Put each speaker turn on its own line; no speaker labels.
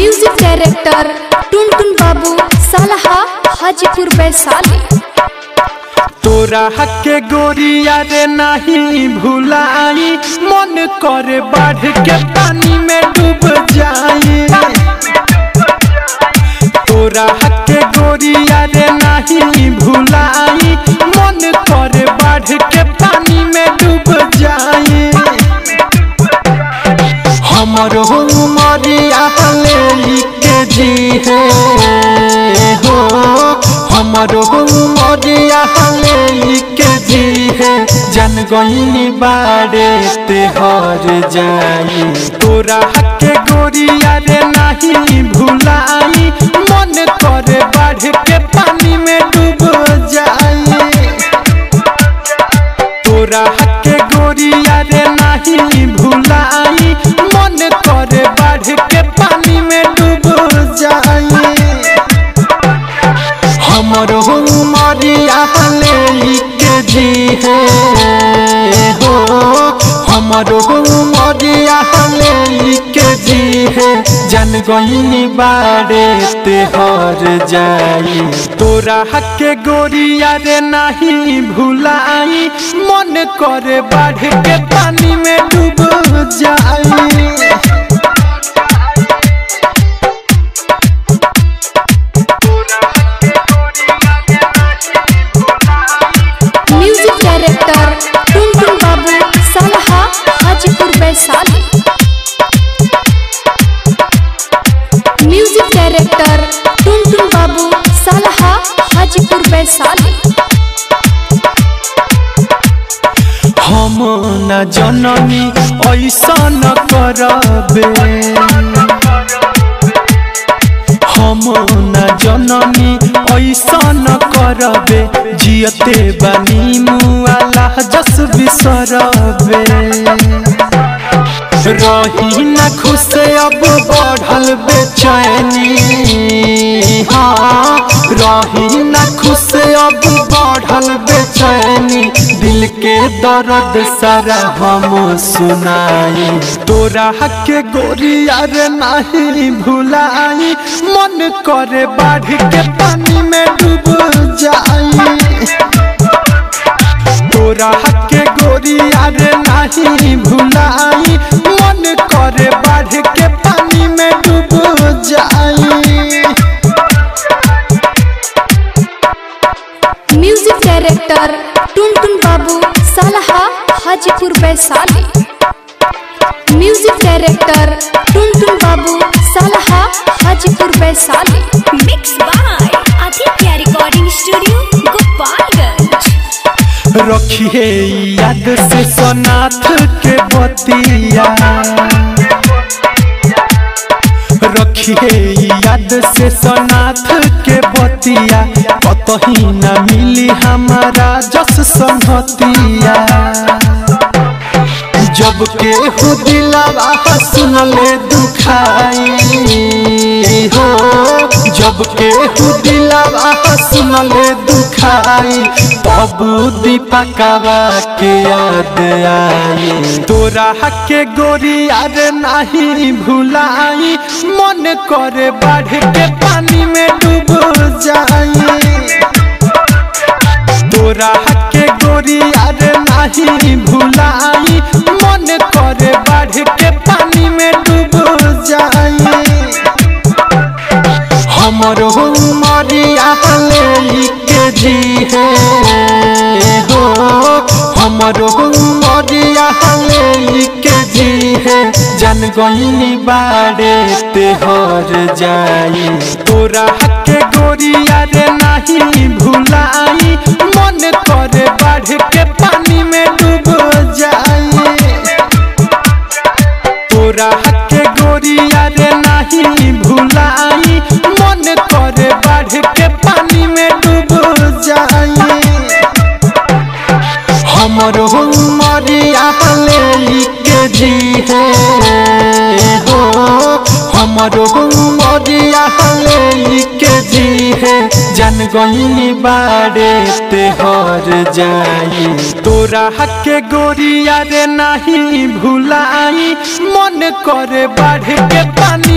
Music director Tuntun Babu Salha Hajipur Vaishali.
तोरा हके गोरिया रे नहीं भुलाई, मन करे बढ़ के पानी में डूब जाई। तोरा हके गोरिया रे नहीं भुलाई, मन करे बढ़ के पानी में डूब जाई। हमरो उमरिया लेके जी है हो, हमरो उमरिया लेके जी है, जन गईनी बाड़े ते हर जाई। तोरा हके गोरिया रे नहीं भुलाई, मन करे बढ़ के पानी में डूब जाई। तोरा हके गोरिया रे नहीं भुलाई, मन करे बढ़ के पानी में डूब जाई। हमरो उमरिया लेके जी है हो, हमरो उमरिया लेके जी है, जन गईनी बाड़े ते हर जाई। तोरा हके गोरिया रे नहीं भुलाई, मन करे बढ़ के पानी में डूब जाई।
Music director Tuntun Babu Salha Hajipur Vaishali. Music director Tuntun Babu Salha Hajipur Vaishali.
हम न जननी ऐसा न करबे, हम न जननी ऐसा न करबे, जियते बनी मुआला जस बिसरबे। रही न खुश अब बढ़ल बेचैनी, हाँ रही न खुश अब बढ़ल बेचैनी, दिल के दर्द सारा हम सुनाई। तोरा हके गोरिया रे नहीं भुलाई, मन करे बढ़ के पानी में डूब जाई। तोरा हके गोरिया रे नहीं भुलाई, मन करे बढ़ के पानी में डूब जाई।
Music director Tuntun Babu Salha Hajipur Vaishali. Music director Tuntun Babu Salha Hajipur Vaishali.
Mix by Aditya recording studio Gopalganj.
रखिए याद से सोनाथ के बतिया, रखिए याद से सोनाथ के बतिया, कतही न मिली हमारा जस संगतिया। जब के हो दिलवा सुनले दुखाई हो, जब के हो दिलवा सुनले दुखाई, तब दीपकवा के याद आई। तोरा हके गोरिया रे नहीं भुलाई, मन करे बढ़ के पानी में डूब जाई। तोरा हके गोरिया रे नहीं भुलाई, मन करे बढ़ के पानी में डूब जाई। हमरो उमरिया लेके जी है हो, हमरो उमरिया लेके जी है, जन गईनी बाड़े ते हर जाई। तोरा हके गोरिया रे नहीं भुलाई, मन करे बढ़ के पानी में डूब जाई। तोरा हके गोरिया रे नहीं भुलाई, मन करे बढ़ के पानी में डूब जाई। हमरो उमरिया लेके जी है हो, हमरो उमरिया लेके जी है, जन गईनी बाड़े ते हर जाई। तोरा हके गोरिया रे नहीं भुलाई, मन करे बढ़ के पानी